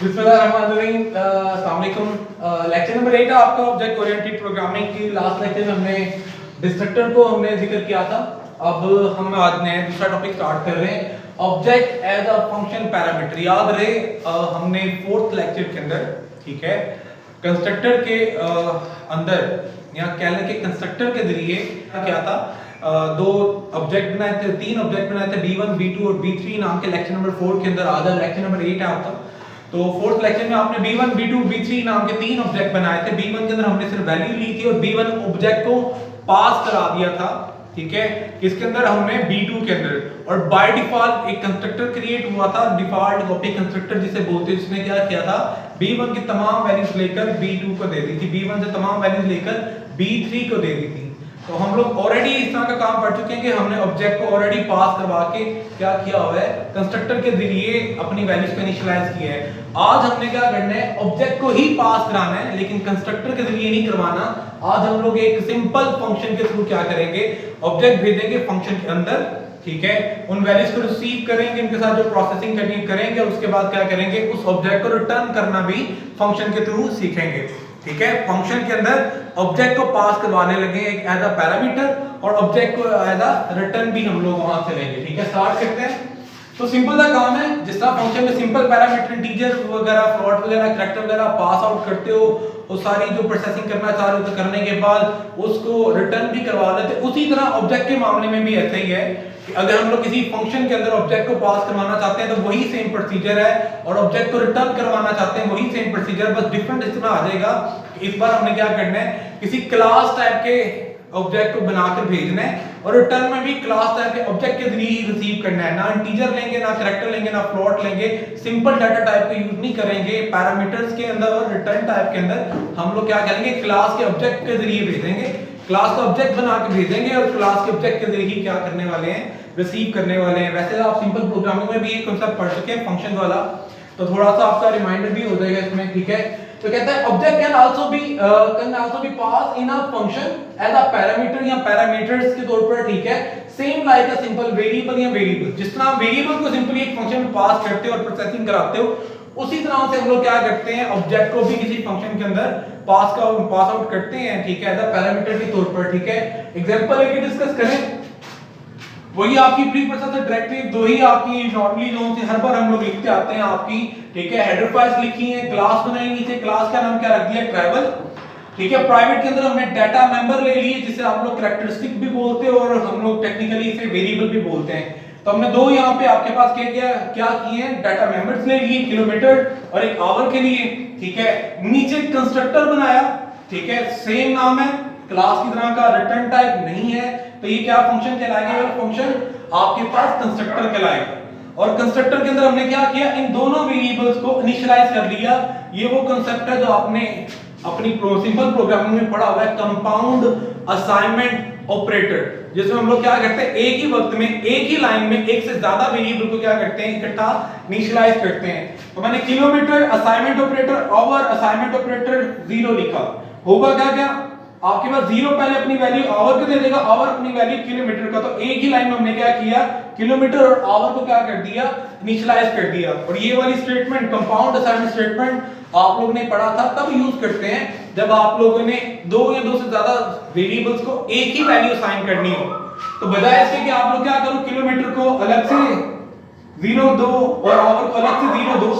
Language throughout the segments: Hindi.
बिस्मिल्लाहिर्रहमानिर्रहीम। अस्सलाम वालेकुम। लेक्चर नंबर 8 है आपका ऑब्जेक्ट ओरिएंटेड प्रोग्रामिंग की। लास्ट लेक्चर में हमने डिस्ट्रक्टर को हमने जिक्र किया था। अब हम आज नया दूसरा टॉपिक स्टार्ट कर रहे हैं, object as a function parameter. याद रहे हमने फोर्थ लेक्चर के अंदर, ठीक है, कंस्ट्रक्टर के अंदर या कह लें कि कंस्ट्रक्टर के जरिए क्या था, दो ऑब्जेक्ट बनाए थे, तीन ऑब्जेक्ट बनाए थे, B1 B2 और B3 नाम के। लेक्चर नंबर 4 के अंदर आज लेक्चर नंबर 8 है आपका। तो फोर्थ लेक्चर में आपने B1 B2 B3 नाम के तीन ऑब्जेक्ट बनाए थे। B1 के अंदर हमने सिर्फ वैल्यू ली थी और B1 ऑब्जेक्ट को पास करा दिया था, ठीक है, किसके अंदर, हमने B2 के अंदर। और बाय डिफॉल्ट एक कंस्ट्रक्टर क्रिएट हुआ था, डिफॉल्ट कॉपी कंस्ट्रक्टर जिसे बोलते हैं, जिसने क्या किया था, B1 की तमाम वैल्यूज लेकर B2 को दे दी थी, B1 से तमाम वैल्यूज लेकर B3 को दे दी थी। तो हम लोग ऑलरेडी इस तरह का काम पढ़ चुके हैं कि हमने ऑब्जेक्ट को ऑलरेडी पास करवा के क्या किया हुआ है, कंस्ट्रक्टर के जरिए अपनी वैल्यूज को इनिशियलाइज किया है। आज हमने क्या करना है, ऑब्जेक्ट को ही पास कराना है, लेकिन कंस्ट्रक्टर के जरिए नहीं करवाना। आज हम लोग एक सिंपल फंक्शन के थ्रू क्या करेंगे, ऑब्जेक्ट भेजेंगे फंक्शन के अंदर, ठीक है, उन वैल्यूज को रिसीव करेंगे, उनके साथ जो प्रोसेसिंग करनी करेंगे, और उसके बाद क्या करेंगे, उस ऑब्जेक्ट को रिटर्न करना भी फंक्शन के थ्रू सीखेंगे, ठीक है। फंक्शन के अंदर ऑब्जेक्ट को पास करवाने लगे एक एज अ पैरामीटर, और ऑब्जेक्ट को एज अ रिटर्न भी हम लोग वहां से लेंगे, ठीक है। स्टार्ट करते हैं। तो सिंपल सा काम है, जिस तरह फंक्शन में सिंपल पैरामीटर, इंटीजर वगैरह, फ्लोट वगैरह, कैरेक्टर वगैरह पास आउट करते हो, वो सारी जो प्रोसेसिंग करना चाह रहे हो तो करने के बाद उसको रिटर्न भी करवा देते, उसी तरह ऑब्जेक्ट के मामले में भी ऐसा ही है कि अगर हम लोग किसी फंक्शन के अंदर ऑब्जेक्ट को पास करवाना चाहते हैं तो वही सेम प्रोसीजर है, और ऑब्जेक्ट को रिटर्न करवाना चाहते हैं वही सेम प्रोसीजर, बस डिफरेंट इतना आ जाएगा कि इस बार हमने क्या करना है, किसी क्लास टाइप के ऑब्जेक्ट को बनाकर भेजना है, और रिटर्न में भी क्लास टाइप के ऑब्जेक्ट के जरिए ही रिसीव करना है। ना इंटीजर लेंगे, ना कैरेक्टर लेंगे, ना फ्लोट लेंगे, सिंपल डाटा टाइप का यूज नहीं करेंगे। पैरामीटर्स के अंदर और रिटर्न टाइप के अंदर हम लोग क्या करेंगे, क्लास के ऑब्जेक्ट के जरिए भेजेंगे, क्लास का ऑब्जेक्ट बना के भेजेंगे, और क्लास के ऑब्जेक्ट के जरिए ही क्या करने वाले हैं, रिसीव करने वाले हैं। वैसे आप सिंपल प्रोग्रामिंग में भी ये कांसेप्ट पढ़ चुके हैं फंक्शन वाला, तो थोड़ा सा आपका रिमाइंडर भी हो जाएगा इसमें, ठीक है। तो कहता है object can also be pass in a function as a parameter या पैरामीटर्स के तौर पर, ठीक है, same like a simple variable या वेरिएबल। जिस तरह आप वेरिएबल को सिंपली एक फंक्शन में पास करते हो और प्रोसेसिंग कराते हो, उसी तरह से हम लोग क्या करते हैं, ऑब्जेक्ट को भी किसी फंक्शन के अंदर पास आउट करते हैं, ठीक है, एज अ पैरामीटर के तौर पर, ठीक है। एग्जांपल लेके डिस्कस करें, वही आपकी प्री प्रोसेसर डायरेक्टिव, दो ही आपकी नॉर्मली जो से हर बार हम लोग लिखते आते हैं आपकी, ठीक है। हेडर फाइल्स लिखी है, क्लास बनाई, नीचे क्लास का नाम क्या रख दिया, ट्रैवल, ठीक है। प्राइवेट के अंदर हमने डाटा मेंबर ले लिए, जिसे आप लोग कैरेक्टरिस्टिक भी बोलते हो और हम लोग टेक्निकली इसे वेरिएबल भी बोलते हैं। तो हमने दो यहाँ पे आपके पास क्या किए हैं, डाटा मेंबर्स ले लिए, किलोमीटर और एक आवर के लिए, ठीक है। नीचे कंस्ट्रक्टर बनाया, ठीक है, सेम नाम है, क्लास की तरह का, रिटर्न टाइप नहीं है, तो ये क्या फंक्शन कहलाएगा, ये फंक्शन आपके पास कंस्ट्रक्टर कहलाएगा। और कंस्ट्रक्टर के अंदर हमने क्या किया, इन दोनों वेरिएबल्स को इनिशियलाइज कर लिया। ये वो कांसेप्ट है जो आपने अपनी सिंपल प्रोग्रामिंग में पढ़ा हुआ है, कंपाउंड असाइनमेंट ऑपरेटर, जिसमें हम लोग क्या करते हैं, एक ही वक्त में एक ही लाइन में एक से ज्यादा वेरिएबल को क्या करते हैं, इकट्ठा इनिशियलाइज करते हैं। तो मैंने kilometre assignment operator, hour assignment operator 0 लिखा, होगा क्या क्या, आपके पास 0 पहले अपनी वैल्यू आवर को दे देगा, आवर अपनी वैल्यू किलोमीटर का। तो एक ही लाइन में हमने क्या किया, किलोमीटर और आवर को क्या कर दिया, इनिशियलाइज कर दिया। और ये वाली स्टेटमेंट, कंपाउंड असाइनमेंट स्टेटमेंट, आप लोग ने पढ़ा था, तब यूज करते हैं जब आप लोगों ने दो या दो से ज्यादा वेरिएबल्स को एक ही वैल्यू असाइन करनी हो। तो बजाय इसके कि आप लोग क्या करो, किलोमीटर को अलग से 0 दो और आवर को अलग से 0 दो,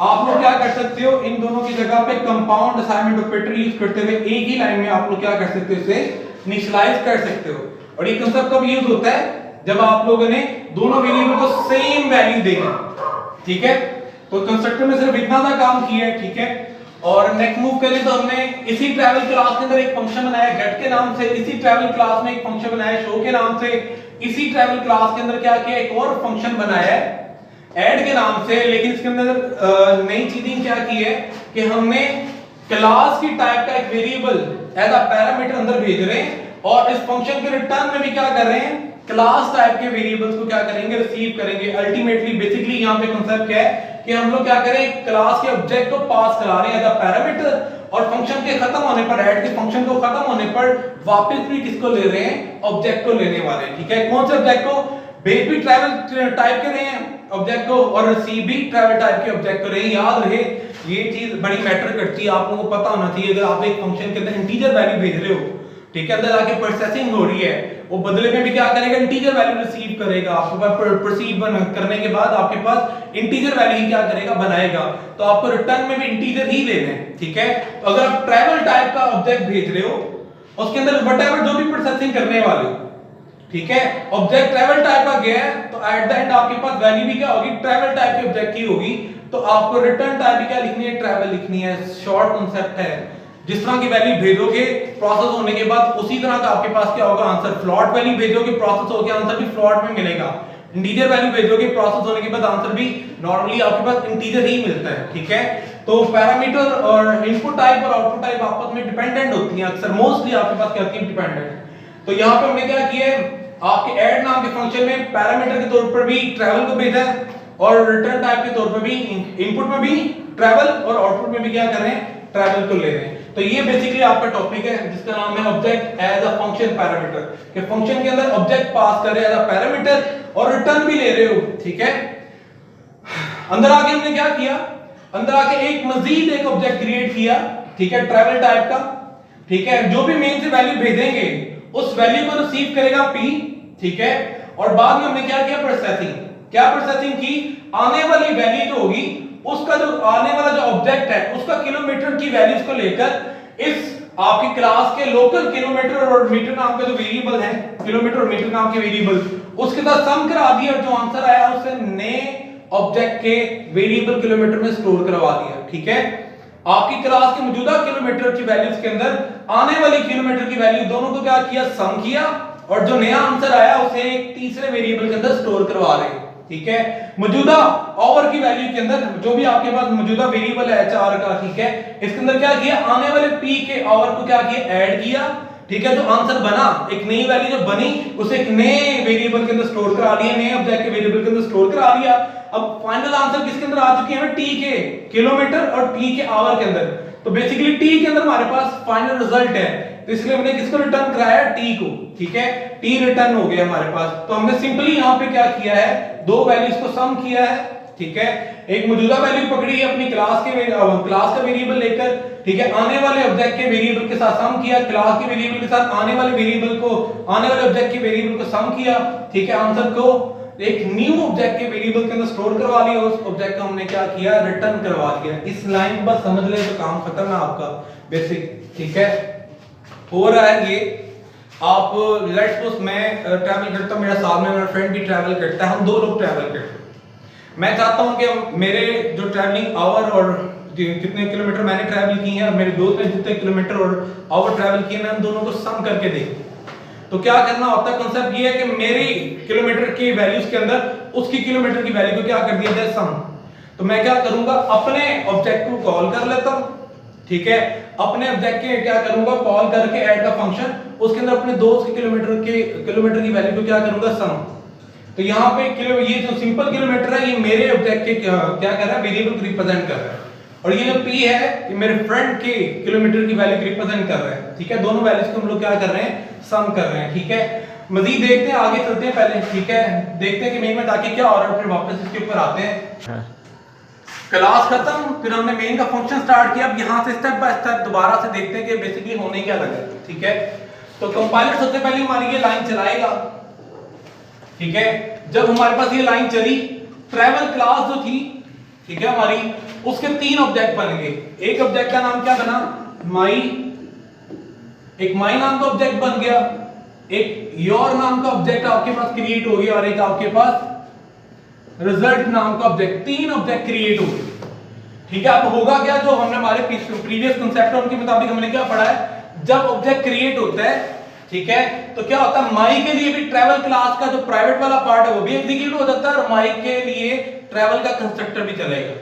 आप लोग क्या कर सकते हो, इन दोनों की जगह पे कंपाउंड असाइनमेंट ऑपरेटर यूज करते हुए एक ही लाइन में आप लोग क्या कर सकते हो, इसे इनिशियलाइज कर सकते हो। और ये कांसेप्ट कब यूज होता है, जब आप लोगों ने दोनों वेरिएबल को सेम वैल्यू देना, ठीक है। तो कंस्ट्रक्टर में सिर्फ इतना सा काम किया है, ठीक है। और नेक्स्ट मूव करें तो हमने इसी ट्रैवल क्लास के अंदर एक फंक्शन बनाया गेट के नाम से, इसी ट्रैवल क्लास में एक फंक्शन बनाया शो के नाम से, इसी ट्रैवल क्लास के अंदर क्या किया, एक और फंक्शन बनाया है ऐड के नाम से। लेकिन इसके अंदर नई चीजें क्या की है कि हमने क्लास की टाइप का एक वेरिएबल एज अ पैरामीटर अंदर भेज रहे हैं, और इस फंक्शन के रिटर्न में भी क्या कर रहे हैं, क्लास टाइप के वेरिएबल्स को क्या करेंगे, रिसीव करेंगे। अल्टीमेटली बेसिकली यहां पे कांसेप्ट क्या है कि हम लोग क्या करें, क्लास के ऑब्जेक्ट को पास करा रहे हैं एज अ पैरामीटर, और फंक्शन के खत्म होने पर, ऐड के फंक्शन को खत्म होने पर वापस भी किसको ले रहे हैं, ऑब्जेक्ट को लेने वाले हैं, ठीक है। कौन से ऑब्जेक्ट को, बेबी ट्रैवल टाइप के रहे हैं, ऑब्जेक्ट को और रिसीव भी ट्रैवल टाइप के ऑब्जेक्ट को रहे। याद रहे ये चीज बड़ी मैटर करती है, आप लोगों को पता होना चाहिए। अगर आप एक फंक्शन के अंदर इंटीजर वैल्यू भेज रहे हो, ठीक है, अंदर आके प्रोसेसिंग हो रही है, वो बदले में भी क्या करेगा, इंटीजर वैल्यू रिसीव करेगा। आपके पास प्रोसीव करने के बाद आपके पास इंटीजर वैल्यू ही क्या करेगा, बनाएगा। तो आपको रिटर्न में भी इंटीजर ही देने हैं, ठीक है। तो अगर आप ट्रैवल टाइप का ऑब्जेक्ट भेज रहे हो, उसके अंदर व्हाटएवर जो भी प्रोसेसिंग करने वाले, ठीक है, ऑब्जेक्ट ट्रैवल टाइप का गया है, तो एट द एंड आपके पास वैल्यू भी क्या होगी, ट्रैवल टाइप के ऑब्जेक्ट की होगी। तो आपको रिटर्न टाइप भी क्या लिखनी है, ट्रैवल लिखनी है। शॉर्ट कांसेप्ट है, जिस तरह की वैल्यू भेजोगे प्रोसेस होने के बाद उसी तरह का आपके पास क्या होगा आंसर। फ्लॉट वैल्यू भेजोगे प्रोसेस होकर आंसर भी फ्लॉट में मिलेगा। इंटीजर वैल्यू भेजोगे प्रोसेस होने के बाद आंसर भी नॉर्मली आपके पास इंटीजर ही मिलता है, ठीक है। तो पैरामीटर और इनपुट टाइप और आउटपुट टाइप आपस में डिपेंडेंट होती हैं, अक्सर मोस्टली आपके पास क्या होती है, डिपेंडेंट। तो यहाँ पे हमने क्या किया है, आपके ऐड नाम के फंक्शन में पैरामीटर के तौर पर भी ट्रैवल को भेजा है और रिटर्न टाइप के तौर पर भी इनपुट में भी ट्रैवल और आउटपुट में भी क्या कर रहे हैं, ट्रैवल को ले रहे हैं। तो ये बेसिकली आपका टॉपिक है जिसका नाम है object as a function parameter, कि फंक्शन के अंदर ऑब्जेक्ट पास कर रहे हैं एज अ पैरामीटर और रिटर्न भी ले रहे हो, ठीक है। अंदर आके हमने क्या किया, अंदर आके एक मजीद एक ऑब्जेक्ट क्रिएट किया, ठीक है, ट्रैवल टाइप का, ठीक है। जो भी मेन से वैल्यू भेजेंगे उस वैल्यू को रिसीव करेगा P, ठीक है। और बाद में हमने क्या किया, प्रोसेसिंग। क्या प्रोसेसिंग की, आने वाली वैल्यू जो होगी उसका जो आने वाला जो ऑब्जेक्ट है उसका किलोमीटर की वैल्यूज को लेकर इस आपकी क्लास के लोकल किलोमीटर और मीटर नाम के जो वेरिएबल है, किलोमीटर और मीटर नाम के वेरिएबल, उसके साथ सम करा दिया और जो आंसर आया उसे नए ऑब्जेक्ट के वेरिएबल किलोमीटर में स्टोर करवा दिया, ठीक है। आपकी क्लास के मौजूदा किलोमीटर की वैल्यूज के अंदर आने वाली किलोमीटर की वैल्यू दोनों को क्या किया, सम किया और जो नया आंसर आया उसे एक तीसरे वेरिएबल के अंदर स्टोर करवा रहे हैं, ठीक है। मौजूदा आवर की वैल्यू के अंदर जो भी आपके पास मौजूदा वेरिएबल है HR का, ठीक है, इसके अंदर क्या किया, आने वाले P के आवर को क्या किया, ऐड किया, ठीक है। तो आंसर बना, एक नई वैल्यू जो बनी उसे एक नए वेरिएबल के अंदर स्टोर करा लिया, नए ऑब्जेक्ट के वेरिएबल के अंदर स्टोर करा लिया। अब फाइनल आंसर किसके अंदर आ चुके हैं, T के किलोमीटर और P के आवर के अंदर। तो बेसिकली T के अंदर हमारे पास फाइनल रिजल्ट है, तो इसलिए हमने किसको रिटर्न कराया, T को, ठीक है। T रिटर्न हो गया हमारे पास। तो हमने सिंपली यहाँ पे क्या किया है, दो वैल्यूज को सम किया है, ठीक है। एक मौजूदा वैल्यू पकड़ी है अपनी क्लास का वेरिएबल लेकर, ठीक है, आने वाले ऑब्जेक्ट के वेरिएबल के साथ सम किया, क्लास के वेरिएबल के साथ आने वाले वेरिएबल को, आने वाले ऑब्जेक्ट के वेरिएबल को सम किया, ठीक है। आंसर को एक न्यू ऑब्जेक्ट के वेरिएबल के अंदर स्टोर करवा लिया, उस ऑब्जेक्ट को हमने क्या किया, रिटर्न करवा दिया। इस लाइन को बस समझ ले तो काम खत्म है आपका बेसिक, ठीक है। हो रहा है ये, आप लेट्स सपोज मैं ट्रैवल करता हूं, मेरा साथ में मेरा फ्रेंड भी ट्रैवल करता है, हम दो लोग ट्रैवल करते हैं। मैं चाहता हूं कि मेरे जो ट्रैवलिंग आवर और कितने किलोमीटर मैंने ट्रैवल की है और मेरे दोस्त ने जितने किलोमीटर और आवर ट्रैवल किए, मैं उन दोनों को सम करके देखूं। तो क्या करना होता है, कांसेप्ट ये है कि मेरी किलोमीटर की वैल्यूज के अंदर उसकी किलोमीटर की वैल्यू को क्या कर दिया जाए, सम। तो मैं क्या करूंगा, अपने ऑब्जेक्ट को कॉल कर लेता हूं, ठीक है। अपने ऑब्जेक्ट के क्या करूंगा, कॉल करके ऐड का फंक्शन, उसके अंदर अपने दोस्त के किलोमीटर की वैल्यू को क्या करूंगा, सम। तो यहाँ पे ये जो सिंपल किलोमीटर है ये मेरे ऑब्जेक्ट के क्या कर रहा है, वेरिएबल को रिप्रेजेंट कर रहा है, और ये जो P है ये मेरे फ्रेंड के किलोमीटर की वैल्यू को रिप्रेजेंट कर रहा है, ठीक है। दोनों वैल्यूज को हम लोग क्या कर रहे हैं, सम कर रहे हैं, ठीक है। मजीद देखते हैं, आगे चलते हैं पहले, ठीक है, देखते हैं कि मेन में जाके क्या हो रहा है, फिर वापस इसके ऊपर आते हैं। क्लास खत्म, फिर हमने मेन का फंक्शन स्टार्ट किया। अब यहाँ से स्टेप बाय स्टेप दोबारा से देखते हैं कि बेसिकली होने क्या लगा, ठीक है। तो कंपाइलर सबसे पहले हमारी ये लाइन चलाएगा, ठीक है। जब हमारे पास ये लाइन चली, ट्रैवल क्लास जो थी, ठीक है, हमारी उसके तीन ऑब्जेक्ट बन गए। एक ऑब्जेक्ट का नाम क्या बना, माई, एक माई नाम का ऑब्जेक्ट बन गया, एक योर नाम का ऑब्जेक्ट आपके पास क्रिएट हो गया और एक आपके पास रिजल्ट नाम का ऑब्जेक्ट, तीन ऑब्जेक्ट क्रिएट हो गए, ठीक है। अब होगा क्या, जो हमने हमारे प्रीवियस कांसेप्ट उनके मुताबिक हमने क्या पढ़ा है, जब ऑब्जेक्ट क्रिएट होता है, ठीक है, तो क्या होता है, माई के लिए भी ट्रैवल क्लास का जो प्राइवेट वाला पार्ट है वो भी एग्जीक्यूट हो जाता है और माई के लिए ट्रैवल का कंस्ट्रक्टर भी चलेगा।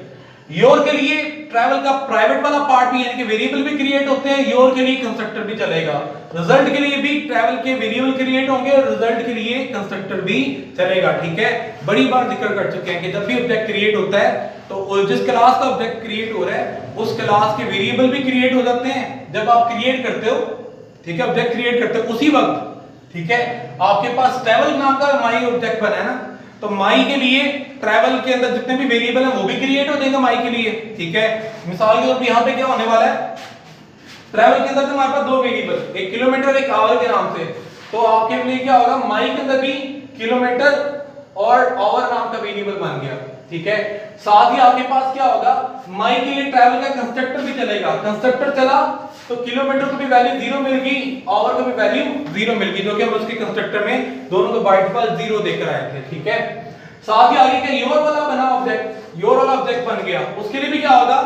योर के लिए ट्रैवल का प्राइवेट वाला पार्ट भी यानी कि वेरिएबल भी क्रिएट होते हैं, योर के लिए कंस्ट्रक्टर भी चलेगा। रिजल्ट के लिए भी ट्रैवल के वेरिएबल क्रिएट होंगे और रिजल्ट के लिए कंस्ट्रक्टर भी चलेगा, ठीक है। बड़ी बार जिक्र कर चुके हैं कि जब भी ऑब्जेक्ट क्रिएट होता है तो जिस क्लास का ऑब्जेक्ट क्रिएट हो रहा है उस क्लास के वेरिएबल भी क्रिएट हो जाते हैं जब आप क्रिएट करते हो, ठीक है, ऑब्जेक्ट क्रिएट करते हो। उसी वक्त ठीक है, आपके पास ट्रैवल नाम का माई ऑब्जेक्ट बना है ना, तो माई के लिए ट्रैवल के अंदर जितने भी वेरिएबल हैं वो भी क्रिएट हो जाएंगे माई के लिए। ठीक है, मिसाल के तौर पे यहाँ पे क्या होने वाला है, ट्रैवल के अंदर हमारे पास दो वेरिएबल, एक किलोमीटर एक आवर के नाम से, तो आपके लिए क्या होगा, माई के अंदर भी किलोमीटर और आवर नाम का वेरिएबल बन गया। ठीक है, साथ ही आपके पास क्या होगा, माई के लिए ट्रैवल का कंस्ट्रक्टर भी चलेगा, कंस्ट्रक्टर चला तो किलोमीटर को भी वैल्यू 0 मिल गई, आवर को भी वैल्यू 0 मिल गई, जो कि हम उसके कंस्ट्रक्टर में दोनों को बाय डिफॉल्ट 0 देकर आए थे। ठीक है, साथ ही आगे का योर वाला बना ऑब्जेक्ट, योर वाला ऑब्जेक्ट बन गया, उसके लिए भी क्या होगा,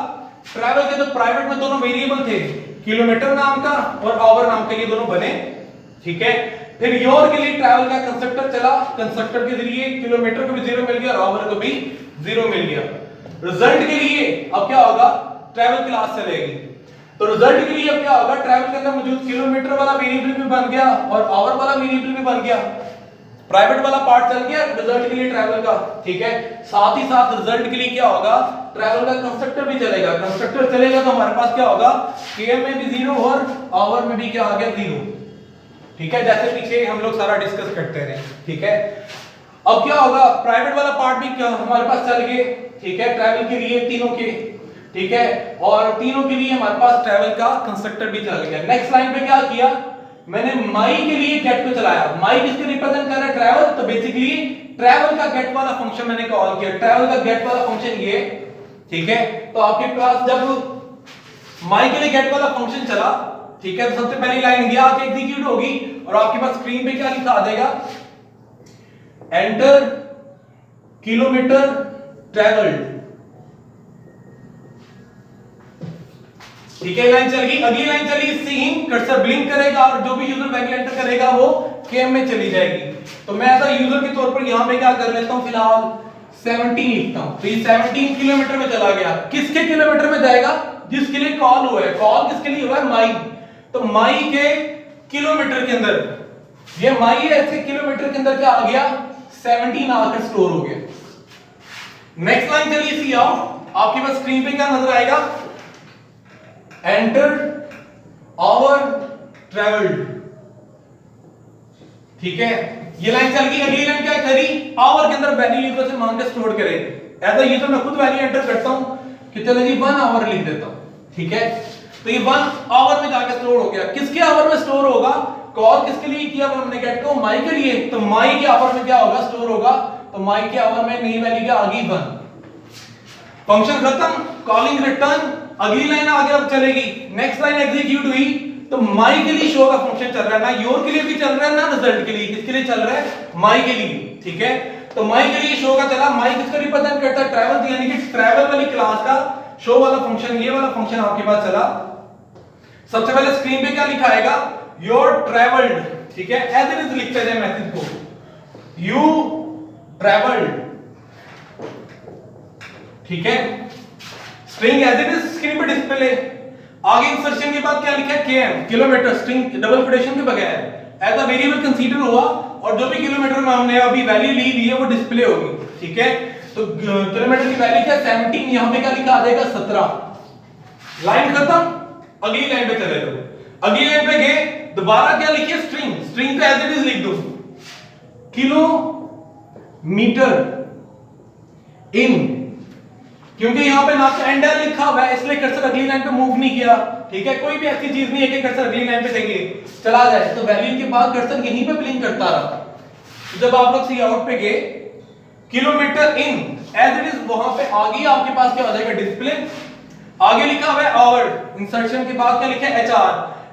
ट्रैवल के तो प्राइवेट में दोनों वेरिएबल थे, किलोमीटर नाम का और आवर नाम का, ये दोनों बने। ठीक है, फिर योर के लिए ट्रैवल का कंस्ट्रक्टर चला, कंस्ट्रक्टर के जरिए किलोमीटर को भी 0 मिल गया और आवर को भी 0 मिल गया। रिजल्ट के लिए अब क्या होगा, ट्रैवल क्लास चलेगी, तो रिजल्ट के लिए अब क्या होगा, ट्रैवल के अंदर मौजूद किलोमीटर वाला वेरिएबल भी बन गया और आवर वाला वेरिएबल भी बन गया, प्राइवेट वाला पार्ट चल गया रिजल्ट के लिए ट्रैवल का। ठीक है, साथ ही साथ रिजल्ट के लिए क्या होगा, ट्रैवल का कंस्ट्रक्टर भी चलेगा, कंस्ट्रक्टर चलेगा तो हमारे पास क्या होगा, केएम में भी 0 और आवर में भी क्या आ गया 0। ठीक है, जैसे पीछे हम लोग सारा डिस्कस करते रहे। ठीक है, अब क्या होगा, प्राइवेट वाला पार्ट भी क्या हमारे पास चल गए। ठीक है, ट्रैवल के लिए तीनों के, ठीक है, और तीनों के लिए हमारे पास ट्रैवल का कंस्ट्रक्टर भी चल गया। नेक्स्ट लाइन पे क्या किया, मैंने माई के लिए गेट को चलाया, माई किसके रिप्रेजेंट कर रहा है, ट्रैवल, तो बेसिकली ट्रैवल का गेट वाला फंक्शन मैंने कॉल किया, ट्रैवल का गेट वाला फंक्शन ये। ठीक है, तो आपके पास जब माई के लिए गेट वाला फंक्शन चला, ठीक है, तो सबसे पहली लाइन दिया आके एग्जीक्यूट होगी और आपके पास स्क्रीन पे क्या लिखा आ जाएगा, एंटर किलोमीटर ट्रैवल्ड। ठीक है, लाइन चल गई, अगली लाइन चली, सीन कर्सर ब्लिंक करेगा और जो भी यूजर वैल्यू एंटर करेगा वो केएम में चली जाएगी। तो मैं एज अ यूजर के तौर पर यहां पे क्या कर लेता हूं, फिलहाल 17 लिखता हूं, तो ये 17 किलोमीटर में चला गया। किसके किलोमीटर में जाएगा, जिसके लिए कॉल हुआ है, कॉल किसके लिए हुआ है, माई, तो माई के किलोमीटर के अंदर, ये माई है, इसके किलोमीटर के अंदर क्या आ गया, 17 आकर स्टोर हो गया। नेक्स्ट लाइन चलिए, सी आउट, आपके पास स्क्रीन पे क्या नजर आएगा, एंटर आवर ट्रैवल्ड। ठीक है, ये लाइन चल गई, अगली लाइन क्या करी, आवर के अंदर वैल्यू यूजर से मांग के स्टोर करे, ऐसा यूजर मैं खुद वैल्यू एंटर करता हूं कि चलो जी 1 आवर लिख देता हूं। ठीक है, तो ये 1 आवर में जाके स्टोर हो गया। किसके आवर में स्टोर होगा, कॉल किसके लिए किया हमने गेट को, माई के लिए, तो माई के आवर में क्या होगा, स्टोर होगा, तो माई के आवर में नई वैल्यू क्या आ गई 1। फंक्शन खत्म, कॉलिंग रिटर्न, अगली लाइन आगे अब चलेगी, नेक्स्ट लाइन एग्जीक्यूट हुई, तो माई के लिए शो का फंक्शन चल रहा है, ना योर के लिए भी चल रहा है ना रिजल्ट के लिए, किसके लिए चल रहा है, माई के लिए। ठीक है, तो माई के लिए शो का चला, माई किसका रिप्रेजेंट करता है, ट्रैवल, यानी कि ट्रैवल वाली क्लास का शो वाला फंक्शन, ये वाला फंक्शन आपके पास चला। सबसे पहले स्क्रीन पे क्या लिखा आएगा, योर ट्रैवल्ड। ठीक है, एज इट इज लिखते जाए मैसेज को, यू ट्रैवल्ड। ठीक है, string as it is screen पे डिस्प्ले। आगे इंसर्शन के बाद क्या लिखा है, KM, kilometre, string double quotation के बगैर एज अ वेरिएबल कंसीडर हुआ और जो भी किलोमीटर में हमने अभी वैल्यू ली है वो डिस्प्ले होगी। ठीक है, तो किलोमीटर की वैल्यू क्या 17, यहां पे क्या लिखा आ जाएगा 17। लाइन खत्म, अगली लाइन पे चले जाओ, अगली लाइन पे गए, दोबारा क्या लिखिए, स्ट्रिंग, स्ट्रिंग को एज इट इज लिख दो, किलोमीटर इन, क्योंकि यहां पे ना तो एंडर लिखा हुआ है इसलिए कर्सर अगली लाइन पे मूव नहीं किया। ठीक है, कोई भी ऐसी चीज नहीं है कि कर्सर अगली लाइन पे चाहिए चला जाए, तो वैल्यू के बाद कर्सर यहीं पे ब्लिंक करता रहा। जब आप लोग सी आउट पे गए, kilometre in as it is, वहां पे आगे आपके पास क्या हो जाएगा, डिस्प्ले, आगे लिखा हुआ है आवर, इंसर्शन के बाद क्या लिखा है, एचआर,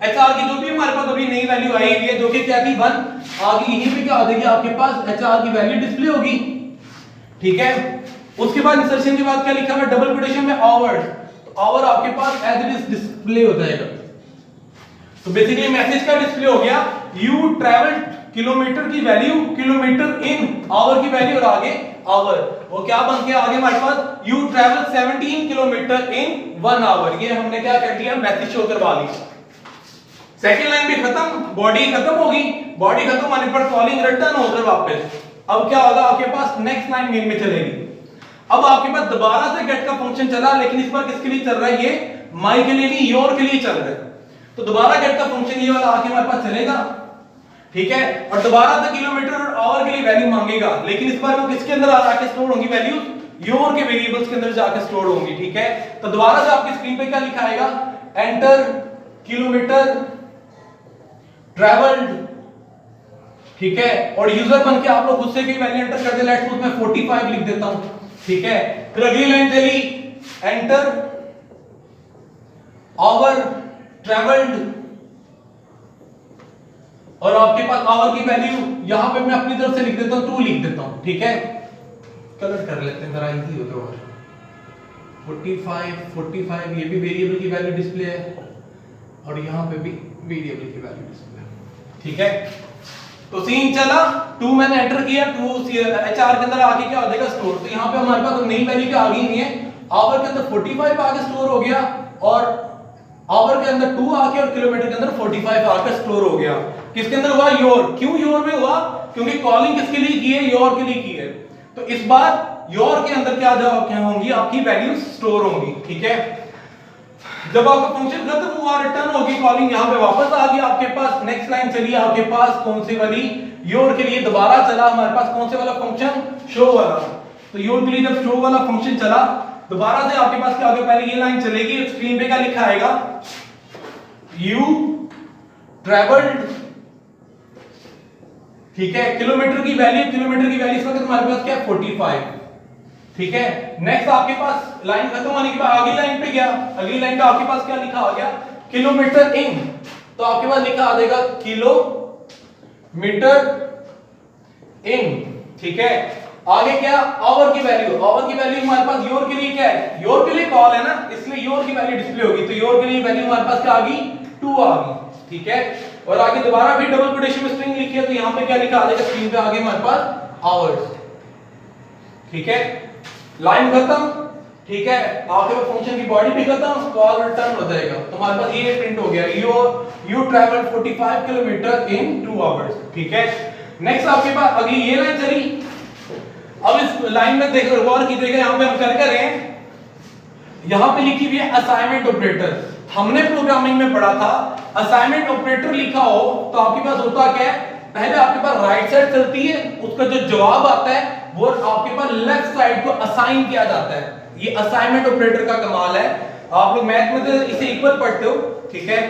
एचआर की जो भी हमारे पास अभी नई वैल्यू आई हुई है जो कि क्या थी 1, आगे यहीं पे क्या आ जाएगी आपके पास, एचआर की वैल्यू डिस्प्ले होगी। ठीक है, उसके बाद इंसर्शन के बाद क्या लिखा हुआ है, डबल कोटेशन में आवर, तो आवर आपके पास एज इट इज डिस्प्ले हो जाएगा। तो बेसिकली मैसेज का डिस्प्ले हो गया, यू ट्रैवल्ड, किलोमीटर की वैल्यू, किलोमीटर इन, आवर की वैल्यू और आगे आवर, वो क्या बन के आगे हमारे पास, you travel 17 kilometre in 1 hour. ये हमने क्या कर दिया, मैसेज शो करवा ली। सेकंड लाइन भी खत्म, बॉडी खत्म होगी, बॉडी खत्म होने पर कॉलिंग रिटर्न होकर वापस, अब क्या होगा आपके पास, नेक्स्ट लाइन मेन में चलेगी। अब आपके पास दोबारा से गेट का फंक्शन चला, लेकिन इस बार किसके लिए चल रहा है, ये माई के लिए नहीं, योर के लिए चल रहा है। तो दोबारा गेट का फंक्शन ये वाला आके हमारे पास चलेगा, ठीक है, और दोबारा से किलोमीटर और आवर के लिए वैल्यू मांगेगा, लेकिन इस बार वो किसके अंदर आके स्टोर होंगी वैल्यूज, योर के वेरिएबल्स के अंदर जाके स्टोर होंगी। ठीक है, तो दोबारा से आपकी स्क्रीन पे क्या लिखा आएगा, एंटर किलोमीटर ट्रैवल्ड। ठीक है, और यूजर बन के आप लोग खुद से कोई वैल्यू एंटर कर दे, लेट्स सपोज मैं 45 लिख देता हूं। ठीक है, फिर अगली लाइन चली, एंटर आवर ट्रैवल्ड, और आपके पास आवर की वैल्यू यहां पे मैं अपनी तरफ से लिख देता हूं, 2 लिख देता हूं। ठीक है, कलर कर लेते हैं जरा इजी हो तो। 45 ये भी वेरिएबल की वैल्यू डिस्प्ले है, और यहां पे भी वेरिएबल की वैल्यू डिस्प्ले है। ठीक है, तो सीन चला, 2 मैंने एंटर किया, 2 एचआर के अंदर आके क्या हो जाएगा स्टोर। तो यहां पे हमारे पास नई वैल्यू क्या आ गई नहीं है, आवर के अंदर 45 आके स्टोर हो गया, और आवर के अंदर 2 आके और किलोमीटर के अंदर 45 आके स्टोर हो गया। किसके अंदर हुआ, योर। क्यों योर में हुआ, क्योंकि कॉलिंग किसके लिए की है, योर के लिए की है। तो इस बार योर के अंदर क्या होंगी, आपकी वैल्यूज स्टोर होंगी। ठीक है, जब आपका फंक्शन खत्म हुआ, रिटर्न होगी, कॉलिंग यहां पे वापस आ गई आपके पास। नेक्स्ट लाइन चलिए आपके पास कौन सी वाली, योर के लिए दोबारा चला हमारे पास कौन से वाला फंक्शन, शो वाला। तो योर के लिए जब शो वाला फंक्शन चला, दोबारा से आपके पास क्या होगा, पहले ये लाइन चलेगी, स्क्रीन पे क्या लिखा आएगा, यू ट्रैवल्ड। ठीक है, किलोमीटर की वैल्यू इस वक्त हमारे पास क्या है, 45। ठीक है, नेक्स्ट आपके पास लाइन खत्म होने के बाद अगली लाइन पे गया, अगली लाइन पे आपके पास क्या लिखा आ गया, किलोमीटर इन। तो आपके पास लिखा आ जाएगा किलोमीटर इन। ठीक है, आगे क्या, आवर की वैल्यू हमारे पास योर के लिए क्या है, योर के लिए कॉल है ना, इसलिए योर की वैल्यू डिस्प्ले होगी। तो योर के लिए वैल्यू हमारे पास क्या आ गई, 2 आ गई। ठीक है, और आगे दोबारा भी डबल कोटेशन में स्ट्रिंग लिखी है, तो यहां पे क्या लिखा आ जाएगा स्क्रीन पे आगे हमारे पास आवर्स। ठीक है, लाइन खत्म। ठीक है, आपके पास फंक्शन की बॉडी भी खत्म, कॉल रिटर्न हो जाएगा। तो हमारे पास ये प्रिंट हो गया, you travel 45 kilometre in 2 hours. ठीक है, नेक्स्ट आपके पास अगली ये लाइन चली। अब इस लाइन में देखो, गौर कीजिएगा, यहां पे हम कर रहे हैं, यहां पे लिखी हुई है असाइनमेंट ऑपरेटर। हमने प्रोग्रामिंग में पढ़ा था, असाइनमेंट ऑपरेटर लिखा हो तो आपके पास होता क्या है, पहले आपके पास राइट साइड चलती है, उसका जो जवाब आता है वो आपके पास लेफ्ट साइड को असाइन किया जाता है। ये असाइनमेंट ऑपरेटर का कमाल है। आप लोग मैथ में तो इसे इक्वल पढ़ते हो। ठीक है,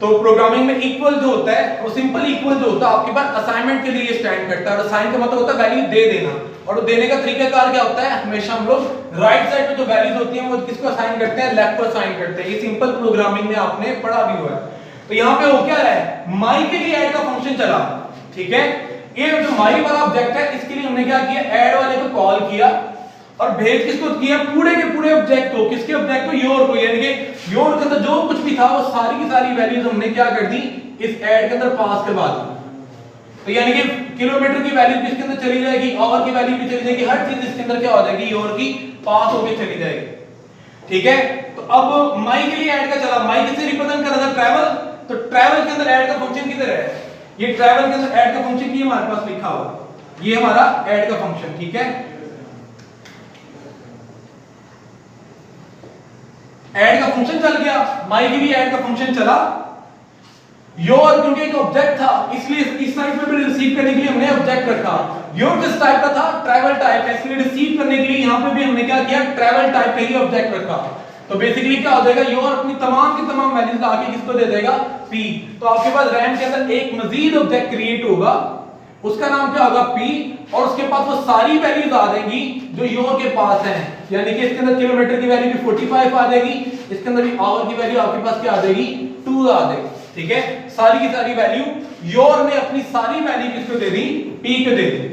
तो प्रोग्रामिंग में इक्वल जो होता है, वो सिंपल इक्वल जो होता है आपके पास असाइनमेंट के लिए स्टैंड करता है। और असाइन का मतलब होता है वैल्यू दे देना, और वो देने का तरीकाकार क्या होता है, हमेशा हम लोग राइट साइड पे जो वैल्यूज होती हैं वो किसको असाइन करते हैं, लेफ्ट को असाइन करते हैं। ये सिंपल प्रोग्रामिंग में आपने पढ़ा भी हुआ है। तो यहाँ पे हो क्या रहा है, माई के लिए ऐड का फंक्शन चला। ठीक है, ये जो माई वाला ऑब्जेक्ट है, इसके लिए हमने क्या किया, ऐड वाले को कॉल किया और भेज किसको किया, पूरे के पूरे ऑब्जेक्ट को, किसके ऑब्जेक्ट को, योर को। यानी कि योर के अंदर जो कुछ भी था वो सारी की सारी वैल्यूज हमने क्या कर दी, इस ऐड के अंदर पास करवा दी। तो यानी कि किलोमीटर की वैल्यू भी इसके अंदर चली जाएगी, आवर की वैल्यू भी चली जाएगी, हर चीज इसके अंदर क्या हो जाएगी, योर की पास होके चली जाएगी। ठीक है, तो अब माई के लिए ऐड का चला, माई किससे रिप्रेजेंट कर रहा था, ट्रैवल। तो ट्रैवल के अंदर ऐड का फंक्शन किधर है, ये ट्रैवल के अंदर ऐड का फंक्शन ये हमारे पास लिखा हुआ, ये हमारा ऐड का फंक्शन। ठीक है, ऐड का फंक्शन चल गया, माई के लिए ऐड का फंक्शन चला। योर क्योंकि एक ऑब्जेक्ट था, इसलिए इस साइड पे भी रिसीव करने के लिए हमने ऑब्जेक्ट रखा। योर किस टाइप का था, ट्रैवल टाइप है, इसलिए रिसीव करने के लिए यहां पे भी हमने क्या किया, ट्रैवल टाइप का ही ऑब्जेक्ट रखा। तो बेसिकली क्या हो जाएगा, योर अपनी तमाम की तमाम वैल्यूज आके किसको दे देगा, p। तो आपके पास रैम के अंदर एक मजीद ऑब्जेक्ट क्रिएट होगा, उसका नाम क्या होगा, p, और उसके पास वो सारी वैल्यूज आ जाएंगी जो योर के पास हैं। यानी कि इसके अंदर किलोमीटर की वैल्यू भी 45 आ जाएगी, इसके अंदर भी आवर की वैल्यू आपके पास क्या आ जाएगी, 2 आ जाएगी। ठीक है, सारी की सारी वैल्यू योर ने अपनी सारी वैल्यू किसको दे दी, p को दे दी।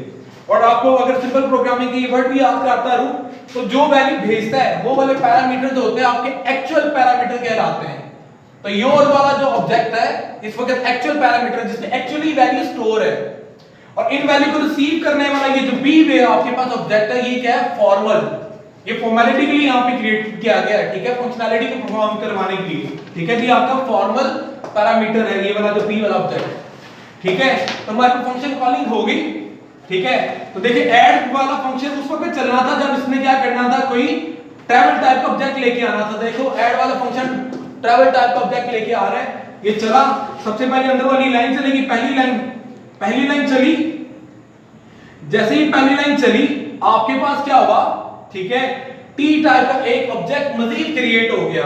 और आपको अगर सिंपल प्रोग्रामिंग की वर्ड भी याद करता रहूं, तो जो वैल्यू भेजता है वो वाले पैरामीटर जो होते हैं आपके एक्चुअल पैरामीटर कहलाते हैं। तो योर वाला जो ऑब्जेक्ट है इस वक्त एक्चुअल पैरामीटर जिसमें एक्चुअली वैल्यू स्टोर है, और इन वैल्यू को रिसीव करने वाला ये जो बी वे आपके पास ऑब्जेक्ट है, ये क्या है, फॉर्मल। ये फॉर्मेलिटी के लिए यहां पे क्रिएट किया गया है। ठीक है, फंक्शनैलिटी को परफॉर्म करवाने के लिए। ठीक है, ये आपका फॉर्मल पैरामीटर है, ये वाला जो पी वाला ऑब्जेक्ट। ठीक है, तो हमारी फंक्शन कॉलिंग हो गई। ठीक है, तो देखिए ऐड वाला फंक्शन उस वक्त चलना था जब इसने क्या करना था, कोई ट्रैवल टाइप का ऑब्जेक्ट लेके आना था। देखो ऐड वाला फंक्शन ट्रैवल टाइप का ऑब्जेक्ट लेके आ रहा है, ये चला। सबसे पहले अंदर वाली लाइन चलेगी, पहली लाइन पहली लाइन चली, जैसे ही पहली लाइन चली आपके पास क्या हुआ, ठीक है, टी टाइप का एक ऑब्जेक्ट मजीद क्रिएट हो गया।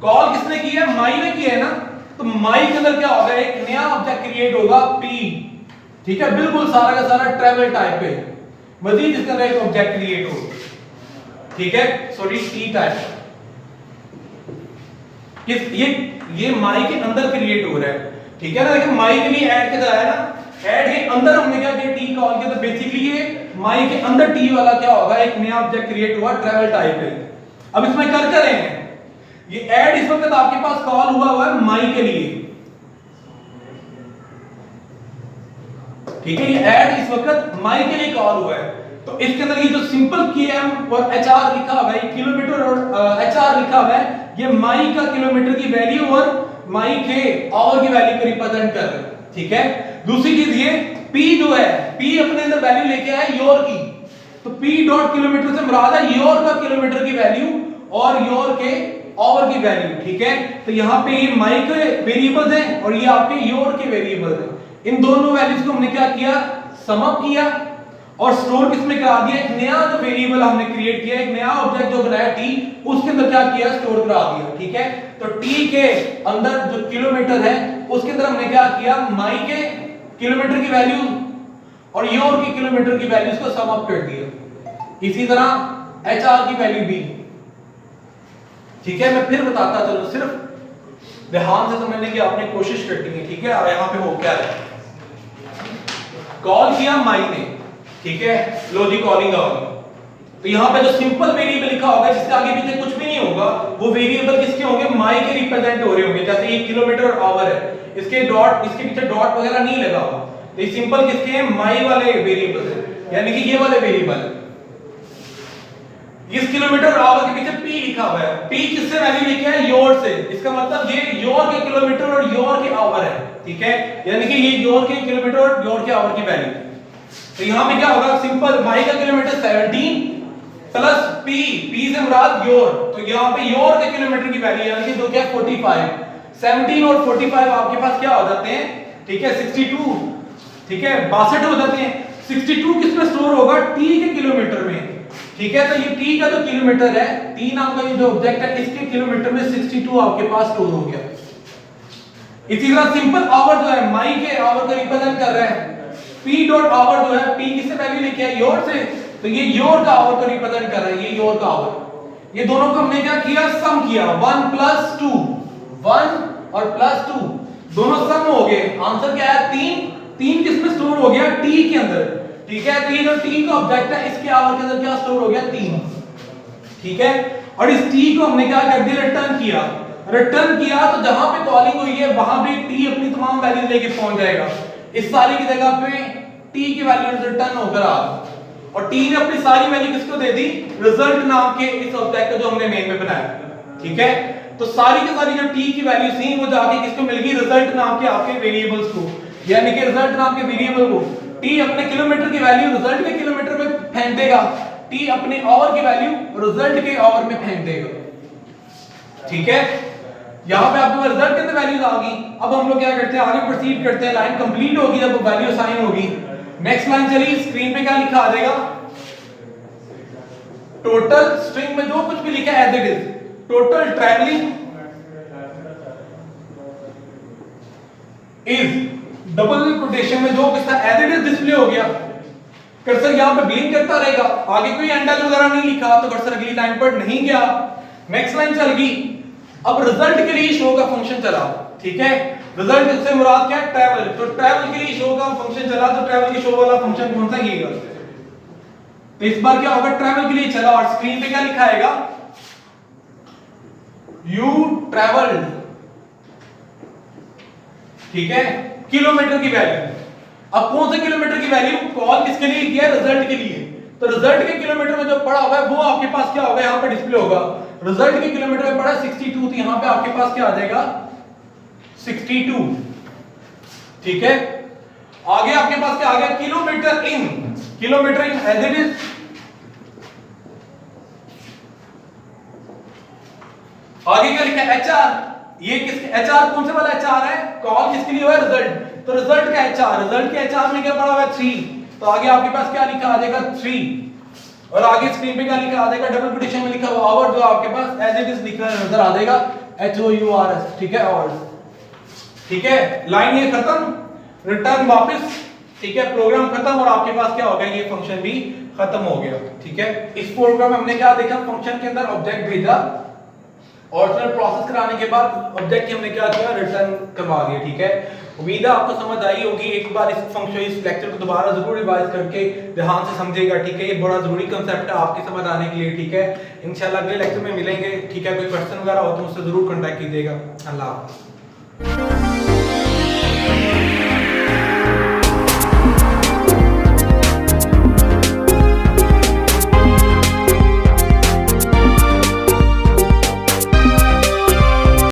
कॉल किसने किया है, माई ने किया है ना, तो माई के अंदर क्या होगा, एक नया ऑब्जेक्ट क्रिएट होगा पी, ठीक है, बिल्कुल सारा का सारा ट्रैवल टाइप पे, मजीद इसके अंदर एक ऑब्जेक्ट क्रिएट होगा, ठीक है, सॉरी टी टाइप किस ये माई के अंदर क्रिएट हो रहा है, ठीक है ना। देखिए माई के लिए ऐड किया है ना, ऐड के अंदर हमने क्या किया, टी कॉल किया, तो बेसिकली ये माई के अंदर टी वाला क्या होगा, एक नया ऑब्जेक्ट क्रिएट हुआ ट्रैवल टाइप है। अब इसमें कर रहे हैं, ये ऐड इस वक्त आपके पास कॉल हुआ है माई के लिए, ठीक है, ये ऐड इस वक्त माई के लिए कॉल हुआ है। तो इसके अंदर ये जो सिंपल km और hr लिखा हुआ है, किलोमीटर और hr लिखा हुआ है, ये माई का किलोमीटर की वैल्यू और माई के आवर की वैल्यू को रिप्रेजेंट कर रहा है, ठीक है। दूसरी चीज ये p जो है, p अपने अंदर वैल्यू लेके आया योर की, तो p डॉट किलोमीटर से मुराद है योर का किलोमीटर की वैल्यू और योर के आवर की वैल्यू, ठीक है। तो यहाँ पे ये माई के वेरिएबल्स हैं और ये आपके योर के वेरिएबल्स हैं। इन दोनों वैल्यूज को हमने क्या किया, सम अप किया और स्टोर किसमें करा दिया, एक नया जो वेरिएबल हमने क्रिएट किया, एक नया ऑब्जेक्ट जो बनाया t, उसके अंदर क्या किया, स्टोर करा दिया, ठीक है। तो t के अंदर जो किलोमीटर है उसके अंदर हमने क्या किया, माई के किलोमीटर की वैल्यू और योर की किलोमीटर की वैल्यूज को सम अप कर दिया। इसी तरह hr की वैल्यू भी, ठीक है। मैं फिर बताता चलो, सिर्फ ध्यान से समझने की आपने कोशिश करनी है, ठीक है। और यहाँ पे हो क्या है, कॉल किया माई ने, ठीक है, लो जी कॉलिंग आ गई। तो यहाँ पे जो सिंपल वेरिएबल लिखा होगा जिसके आगे पीछे कुछ भी नहीं होगा, वो वेरिएबल किसके होंगे, माई के रिप्रेजेंट हो रहे होंगे। जैसे ये किलोमीटर और आवर है, इसके डॉट, इसके पीछे डॉट वगैरह नहीं लगा हुआ, तो ये सिंपल किसके हैं, माई वाले वेरिएबल है, यानी कि ये वाले वेरिएबल है। इस किलोमीटर और आवर के पीछे p लिखा हुआ है, p किससे वैल्यू लेके आया, योर से, इसका मतलब ये योर के किलोमीटर और योर के आवर है, ठीक है, यानी कि ये योर के किलोमीटर और योर के आवर की वैल्यू। तो यहाँ पे क्या होगा, सिंपल माई का किलोमीटर 17 प्लस p, p से मुराद योर, तो यहाँ पे योर के किलोमीटर की वैल्यू यानी कि दो क्या 45, 17 और 45 आपके पास क्या हो जाते हैं, ठीक है, 62, ठीक है, 62 हो जाते हैं। 62 किसमें स्टोर होगा, t के किलोमीटर में, ठीक है। तो ये t का जो किलोमीटर है, t नाम का ये जो ऑब्जेक्ट है, इसके किलोमीटर में 62 आपके पास स्टोर हो गया। इसी तरह सिंपल आवर जो है, माई के आवर को रिप्रेजेंट कर रहा है, p डॉट आवर जो है, p किससे वैल्यू लेके आया, योर से, तो ये योर का आवर को रिप्रेजेंट कर रहा है, ये योर का आवर। ये दोनों को हमने क्या किया, सम किया, 1 प्लस 2, 1 और प्लस 2 दोनों सम हो गए, आंसर क्या है 3। 3 किसमें स्टोर हो गया, t के अंदर, ठीक है। तो ये जो t का ऑब्जेक्ट है, इसके आवर के अंदर क्या स्टोर हो गया, 3, ठीक है। और इस t को हमने क्या कर दिया, रिटर्न किया। रिटर्न किया तो जहां पे कॉलिंग हुई है वहां पे t अपनी तमाम वैल्यूज लेके पहुंच जाएगा। इस सारी की जगह पे t की वैल्यू रिटर्न होकर आ गई और t ने अपनी सारी वैल्यू किसको दे दी, रिजल्ट नाम के इस ऑब्जेक्ट को जो हमने मेन में बनाया, ठीक है। तो सारी की सारी जो t की वैल्यू थी वो जाके किसको मिल गई, रिजल्ट नाम के आपके वेरिएबल्स को, यानी कि रिजल्ट नाम के वेरिएबल को t अपने किलोमीटर की वैल्यू रिजल्ट के किलोमीटर में फेंक देगा, t अपने आवर की वैल्यू रिजल्ट के आवर में फेंक देगा, ठीक है। यहां पे आपके रिजल्ट के अंदर वैल्यूज आ गई। अब हम लोग क्या करते हैं, आगे प्रोसीड करते हैं, लाइन कंप्लीट होगी जब वैल्यू असाइन होगी। नेक्स्ट लाइन चली, स्क्रीन पे क्या लिखा आ जाएगा, टोटल स्ट्रिंग में जो कुछ भी लिखा है as it is, total travelling is double quotation में जो कुछ था एज इट इज डिस्प्ले हो गया। कर्सर यहां पे ब्लिंक करता रहेगा, आगे कोई एंडल वगैरह नहीं लिखा तो कर्सर अगली लाइन पर नहीं गया। नेक्स्ट लाइन चल गई। अब रिजल्ट के लिए शो का फंक्शन चला, ठीक है। रिजल्ट से मुराद क्या है, ट्रैवल, तो ट्रैवल के लिए शो का फंक्शन चला, तो ट्रैवल के शो वाला फंक्शन कौन सा ये, तो इस बार क्या होगा, ट्रैवल के लिए चला और स्क्रीन पे क्या लिखा आएगा, यू ट्रैवल्ड, ठीक है, किलोमीटर की वैल्यू। अब कौन से किलोमीटर की वैल्यू, कॉल किसके लिए किया, रिजल्ट के लिए, तो रिजल्ट के किलोमीटर में जो पड़ा हुआ है वो आपके पास क्या होगा, यहां पे डिस्प्ले होगा। रिजल्ट के किलोमीटर में पड़ा 62, तो यहां पे आपके पास क्या आ जाएगा 62, ठीक है। आगे आपके पास क्या आ गया, kilometre in, kilometre in as it is, आगे क्या लिखा है, एचआर, ये किसके, एचआर कौन से वाला एचआर है, कॉल किसके लिए हुआ है, रिजल्ट, तो रिजल्ट का एचआर, रिजल्ट के एचआर में क्या पड़ा हुआ है 3, तो आगे आपके पास क्या लिखा आ जाएगा 3 और आगे स्क्रीन पे क्या लिखा आ जाएगा डबल कोटेशन में लिखा हुआ आवर जो आपके पास एज इट इज लिखा नजर आ जाएगा HOURS, ठीक है और ठीक है लाइन ये खत्म, रिटर्न वापस, ठीक है प्रोग्राम खत्म और आपके पास क्या हो गया ये फंक्शन भी खत्म हो गया, ठीक है। इस प्रोग्राम में हमने क्या देखा, फंक्शन के अंदर ऑब्जेक्ट भेजा और फिर प्रोसेस कराने के बाद ऑब्जेक्ट की हमने क्या किया रिटर्न करवा दिया, ठीक है। उम्मीद है आपको समझ आई होगी, एक बार इस फंक्शन इस लेक्चर को दोबारा जरूर रिवाइज करके ध्यान से समझिएगा, ठीक है। ये बड़ा जरूरी कांसेप्ट है आपके समझ आने के लिए, ठीक है। इंशाल्लाह अगले लेक्चर में मिलेंगे, ठीक है। कोई क्वेश्चन वगैरह हो तो मुझसे जरूर कांटेक्ट कीजिएगा। अल्लाह हाफ़िज़।